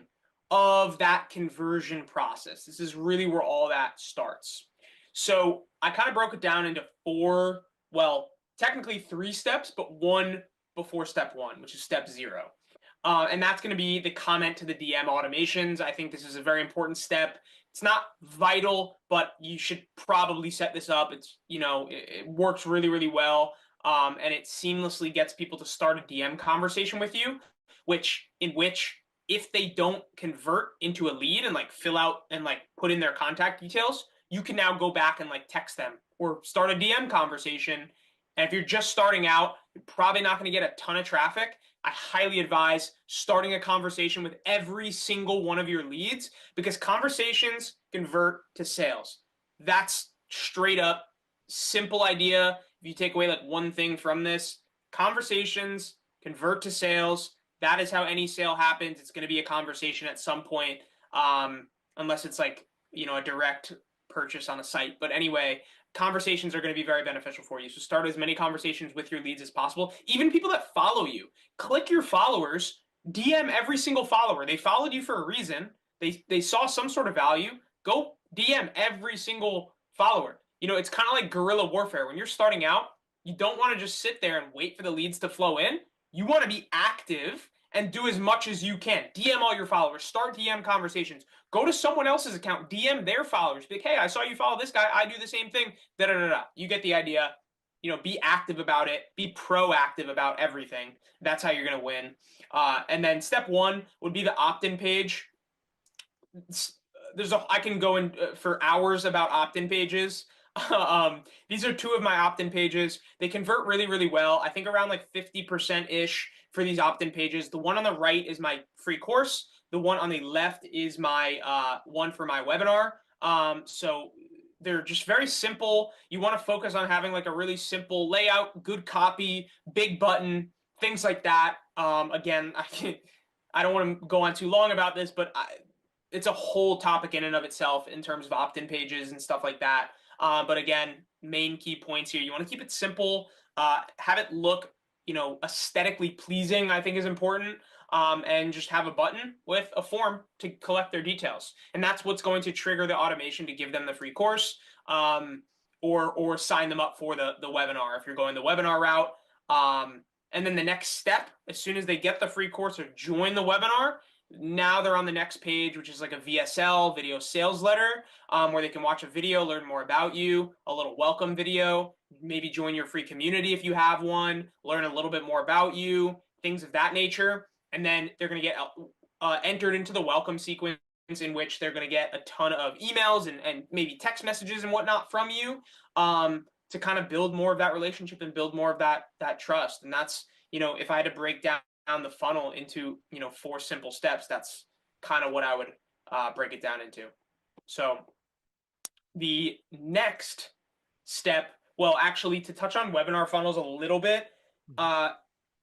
of that conversion process. This is really where all that starts. So I kind of broke it down into four, well, technically 3 steps, but one before step 1, which is step 0. And that's going to be the comment to the DM automations. I think this is a very important step It's not vital, but you should probably set this up. It's, it works really, really well. And it seamlessly gets people to start a DM conversation with you, in which if they don't convert into a lead and like fill out and like put in their contact details, you can now go back and like text them or start a DM conversation. And if you're just starting out, you're probably not going to get a ton of traffic. I highly advise starting a conversation with every single one of your leads, because conversations convert to sales. That's straight up simple idea. If you take away like one thing from this, conversations convert to sales. That is how any sale happens. It's going to be a conversation at some point, unless it's like, a direct purchase on a site. But anyway, conversations are going to be very beneficial for you. So start as many conversations with your leads as possible. Even people that follow you, click your followers, DM every single follower. They followed you for a reason. They saw some sort of value. Go DM every single follower. It's kind of like guerrilla warfare. When you're starting out, you don't want to just sit there and wait for the leads to flow in. You want to be active and do as much as you can. DM all your followers. Start DM conversations. Go to someone else's account. DM their followers. Be like, hey, I saw you follow this guy. I do the same thing. Da da da da. You get the idea. Be active about it. Be proactive about everything. That's how you're going to win. And then step one would be the opt-in page. I can go in for hours about opt-in pages. These are two of my opt-in pages. They convert really, really well. I think around like 50%-ish for these opt-in pages. The one on the right is my free course. The one on the left is my one for my webinar. So they're just very simple. You want to focus on having like a really simple layout, good copy, big button, things like that. Again, I don't want to go on too long about this, but it's a whole topic in and of itself in terms of opt-in pages and stuff like that. But again, main key points here. You want to keep it simple, have it look, aesthetically pleasing, I think is important. And just have a button with a form to collect their details. And that's what's going to trigger the automation to give them the free course, or sign them up for the webinar if you're going the webinar route. And then the next step, as soon as they get the free course or join the webinar, now they're on the next page, which is like a VSL, video sales letter, where they can watch a video, learn more about you, a little welcome video, maybe join your free community if you have one, learn a little bit more about you, things of that nature. And then they're going to get entered into the welcome sequence, in which they're going to get a ton of emails and maybe text messages and whatnot from you, to kind of build more of that relationship and build more of that trust. And that's, if I had to break down the funnel into 4 simple steps, that's kind of what I would break it down into. So the next step, well, actually, to touch on webinar funnels a little bit,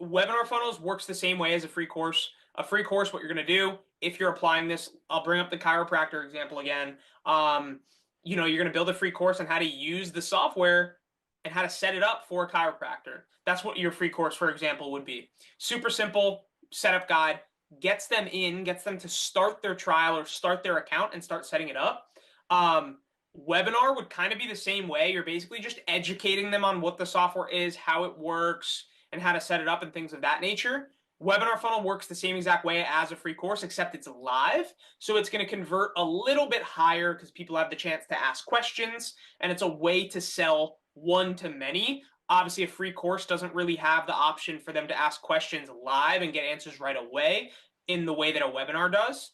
webinar funnels works the same way as a free course. A free course, what you're going to do, if you're applying this, I'll bring up the chiropractor example again. You're going to build a free course on how to use the software and how to set it up for a chiropractor. That's what your free course, for example, would be. Super simple setup guide, gets them to start their trial or start their account and start setting it up. Webinar would kind of be the same way. You're basically just educating them on what the software is, how it works, and how to set it up and things of that nature. Webinar funnel works the same exact way as a free course, except it's live. So it's going to convert a little bit higher because people have the chance to ask questions, and it's a way to sell one-to-many. Obviously, a free course doesn't really have the option for them to ask questions live and get answers right away in the way that a webinar does.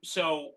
So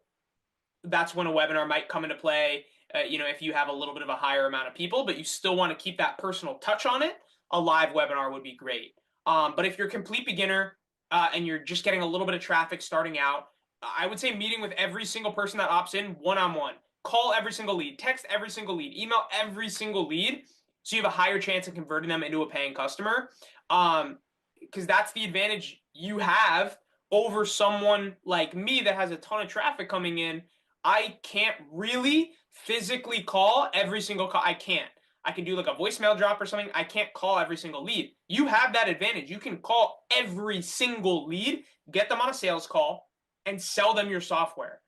that's when a webinar might come into play, if you have a little bit of a higher amount of people, but you still want to keep that personal touch on it. A live webinar would be great. But if you're a complete beginner and you're just getting a little bit of traffic starting out, I would say meeting with every single person that opts in one-on-one. Call every single lead, text every single lead, email every single lead, so you have a higher chance of converting them into a paying customer. Because that's the advantage you have over someone like me that has a ton of traffic coming in. I can't really physically call every single call. I can't. I can do like a voicemail drop or something. I can't call every single lead. You have that advantage. You can call every single lead, get them on a sales call, and sell them your software.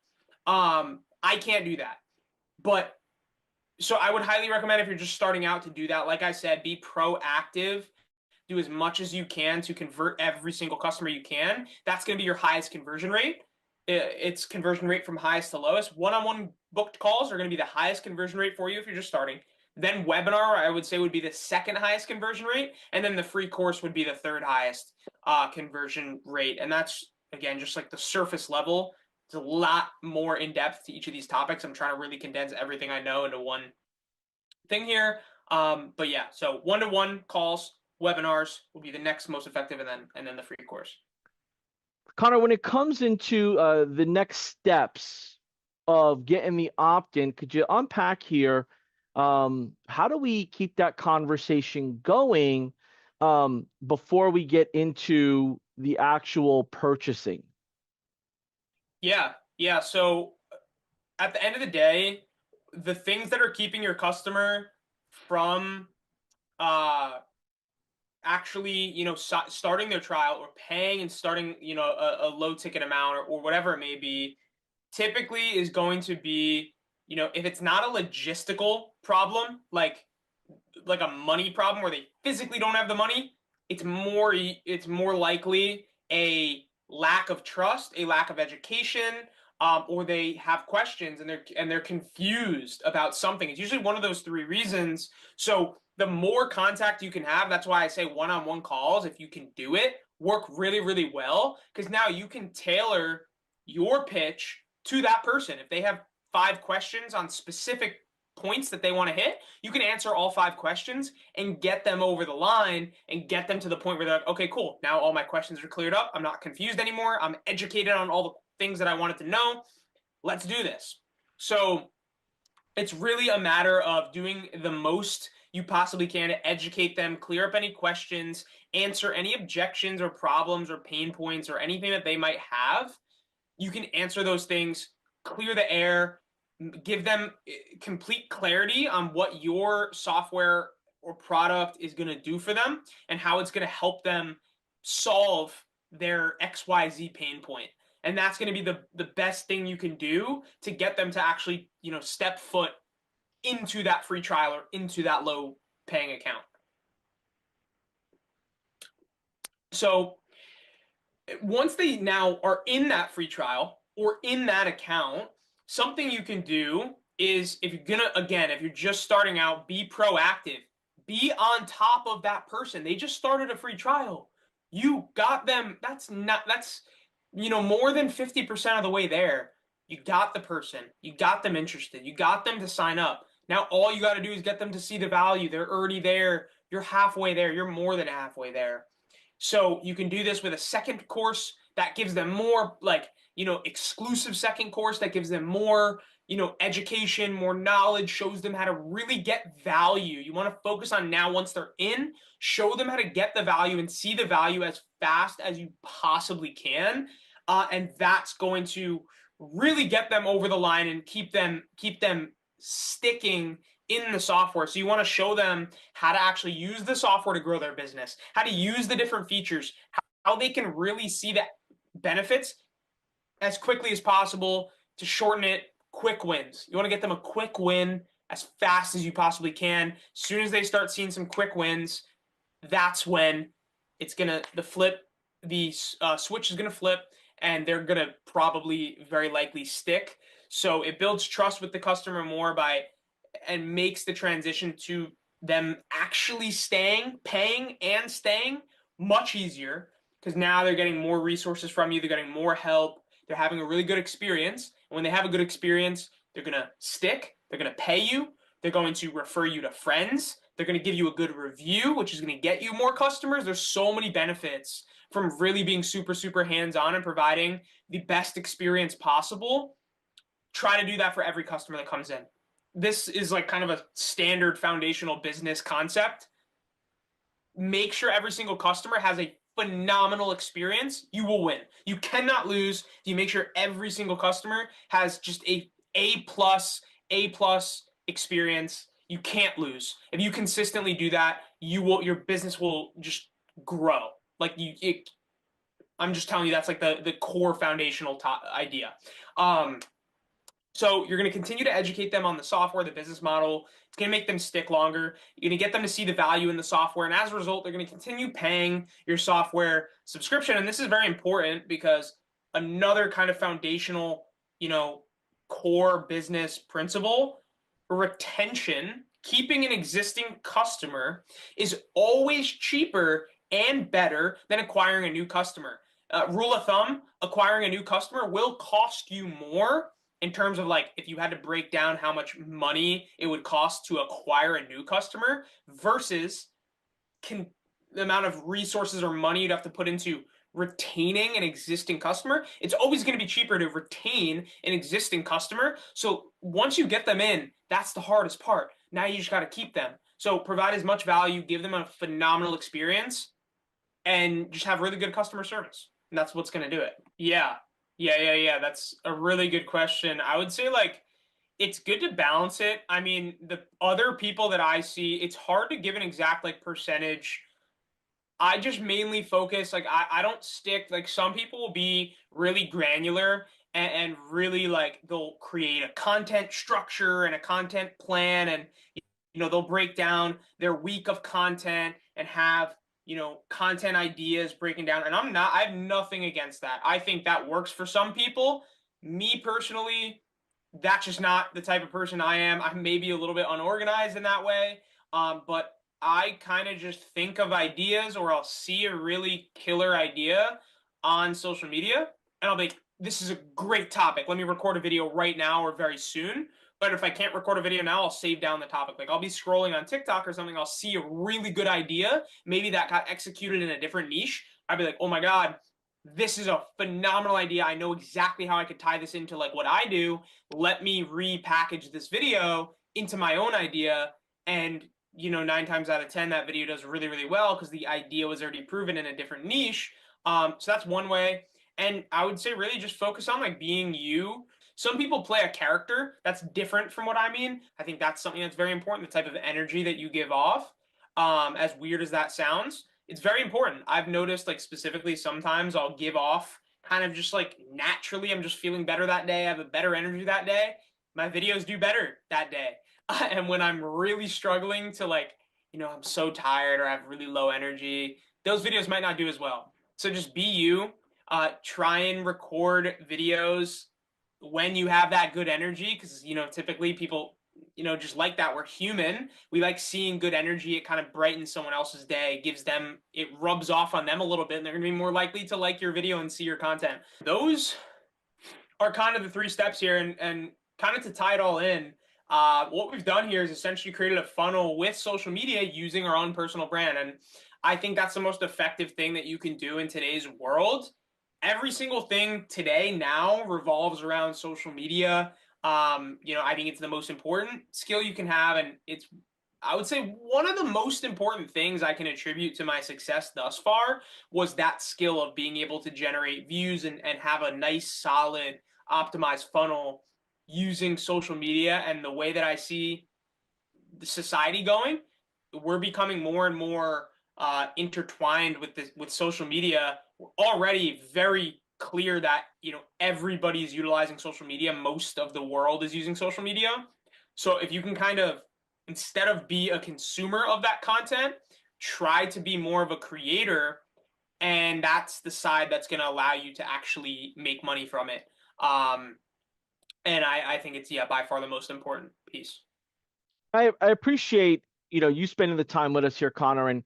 I can't do that. But so I would highly recommend, if you're just starting out, to do that. Like I said, be proactive. Do as much as you can to convert every single customer you can. That's going to be your highest conversion rate. its conversion rate from highest to lowest. One-on-one booked calls are going to be the highest conversion rate for you if you're just starting. Then webinar, I would say, would be the second highest conversion rate, and then the free course would be the third highest conversion rate. And that's, again, just like the surface level. It's a lot more in depth to each of these topics. I'm trying to really condense everything I know into one thing here. But yeah, so one-to-one calls, webinars will be the next most effective, and then the free course. Connor, when it comes into the next steps of getting the opt-in, could you unpack here? How do we keep that conversation going before we get into the actual purchasing? Yeah. So at the end of the day, the things that are keeping your customer from actually, starting their trial or paying and starting, a low ticket amount or whatever it may be, typically is going to be, if it's not a logistical problem, like a money problem where they physically don't have the money, it's more likely a lack of trust, a lack of education, or they have questions and they're confused about something. It's usually one of those three reasons. So the more contact you can have, that's why I say one-on-one calls, if you can do it, work really, really well, because now you can tailor your pitch to that person. If they have 5 questions on specific points that they want to hit, you can answer all 5 questions and get them over the line and get them to the point where they're like, okay, cool. Now all my questions are cleared up. I'm not confused anymore. I'm educated on all the things that I wanted to know. Let's do this. So it's really a matter of doing the most you possibly can to educate them, clear up any questions, answer any objections or problems or pain points or anything that they might have. You can answer those things, clear the air, give them complete clarity on what your software or product is going to do for them and how it's going to help them solve their XYZ pain point. And that's going to be the best thing you can do to get them to actually, step foot into that free trial or into that low paying account. So once they now are in that free trial or in that account, something you can do is, if you're just starting out, be proactive. Be on top of that person. They just started a free trial. You got them. That's more than 50% of the way there. You got the person. You got them interested. You got them to sign up. Now all you got to do is get them to see the value. They're already there. You're halfway there. You're more than halfway there. So you can do this with a second course that gives them more, exclusive second course that gives them more, education, more knowledge, shows them how to really get value. You want to focus on now, once they're in, show them how to get the value and see the value as fast as you possibly can. And that's going to really get them over the line and keep them sticking in the software. So you want to show them how to actually use the software to grow their business, how to use the different features, how they can really see the benefits as quickly as possible to shorten it. Quick wins. You want to get them a quick win as fast as you possibly can. As soon as they start seeing some quick wins, that's when the switch is going to flip, and they're going to probably very likely stick. So it builds trust with the customer more and makes the transition to them actually paying and staying much easier, because now they're getting more resources from you. They're getting more help. They're having a really good experience. And when they have a good experience, they're going to stick. They're going to pay you. They're going to refer you to friends. They're going to give you a good review, which is going to get you more customers. There's so many benefits from really being super, super hands-on and providing the best experience possible. Try to do that for every customer that comes in. This is like kind of a standard foundational business concept. Make sure every single customer has a phenomenal experience. You will win. You cannot lose. You make sure every single customer has just A plus experience. You can't lose. If you consistently do that, your business will just grow. I'm just telling you, that's like the core foundational idea. So you're going to continue to educate them on the software, the business model. It's going to make them stick longer. You're going to get them to see the value in the software. And as a result, they're going to continue paying your software subscription. And this is very important because another kind of foundational, you know, core business principle, retention, keeping an existing customer is always cheaper and better than acquiring a new customer. Rule of thumb, acquiring a new customer will cost you more in terms of like if you had to break down how much money it would cost to acquire a new customer versus the amount of resources or money you'd have to put into retaining an existing customer. It's always going to be cheaper to retain an existing customer. So once you get them in, that's the hardest part. Now you just got to keep them. So provide as much value, give them a phenomenal experience, and just have really good customer service. And that's what's going to do it. Yeah. Yeah. That's a really good question. I would say like it's good to balance it. I mean, the other people that I see, it's hard to give an exact like percentage. I just mainly focus like I don't stick like some people will be really granular and really like they'll create a content structure and a content plan and they'll break down their week of content and have content ideas breaking down, and I have nothing against that. I think that works for some people. Me personally, that's just not the type of person I am. I'm maybe a little bit unorganized in that way. But I kind of just think of ideas, or I'll see a really killer idea on social media and I'll be like, this is a great topic. Let me record a video right now or very soon. But if I can't record a video now, I'll save down the topic. Like I'll be scrolling on TikTok or something. I'll see a really good idea. Maybe that got executed in a different niche. I'd be like, oh my God, this is a phenomenal idea. I know exactly how I could tie this into like what I do. Let me repackage this video into my own idea. And 9 times out of 10, that video does really, really well because the idea was already proven in a different niche. So that's one way. And I would say really just focus on like being you. Some people play a character that's different from what I mean. I think that's something that's very important, the type of energy that you give off. As weird as that sounds, it's very important. I've noticed like specifically sometimes I'll give off kind of just like naturally, I'm just feeling better that day. I have a better energy that day. My videos do better that day. And when I'm really struggling to like, I'm so tired or I have really low energy, those videos might not do as well. So just be you. Try and record videos when you have that good energy because, typically people, just like that. We're human. We like seeing good energy. It kind of brightens someone else's day, gives them, it rubs off on them a little bit, and they're going to be more likely to like your video and see your content. Those are kind of the 3 steps here. And kind of to tie it all in, what we've done here is essentially created a funnel with social media using our own personal brand. And I think that's the most effective thing that you can do in today's world. Every single thing today now revolves around social media. I think it's the most important skill you can have. And I would say one of the most important things I can attribute to my success thus far was that skill of being able to generate views and have a nice, solid, optimized funnel using social media. And the way that I see the society going, we're becoming more and more intertwined with social media. We're already very clear that everybody's utilizing social media. Most of the world is using social media. So if you can kind of, instead of be a consumer of that content, try to be more of a creator, and that's the side that's going to allow you to actually make money from it. And I think it's by far the most important piece. I appreciate, you spending the time with us here, Connor, and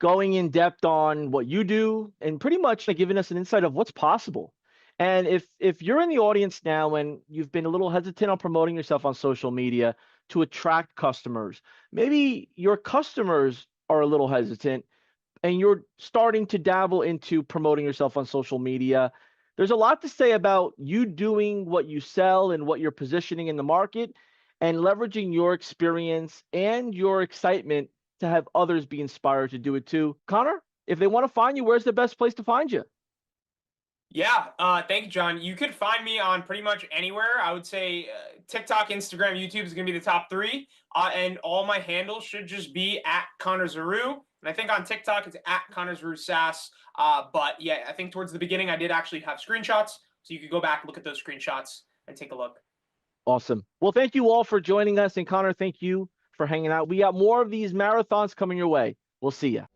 going in depth on what you do and pretty much like giving us an insight of what's possible. And if you're in the audience now and you've been a little hesitant on promoting yourself on social media to attract customers, maybe your customers are a little hesitant and you're starting to dabble into promoting yourself on social media, there's a lot to say about you doing what you sell and what you're positioning in the market and leveraging your experience and your excitement to have others be inspired to do it too. Connor, if they want to find you, where's the best place to find you? Yeah, thank you, John. You could find me on pretty much anywhere. I would say TikTok, Instagram, YouTube is going to be the top 3. And all my handles should just be at Connor Zarou. And I think on TikTok, it's at Connor Zarou Sass. But yeah, I think towards the beginning, I did actually have screenshots. So you could go back, look at those screenshots, and take a look. Awesome. Well, thank you all for joining us. And Connor, thank you for hanging out. We got more of these marathons coming your way. We'll see you.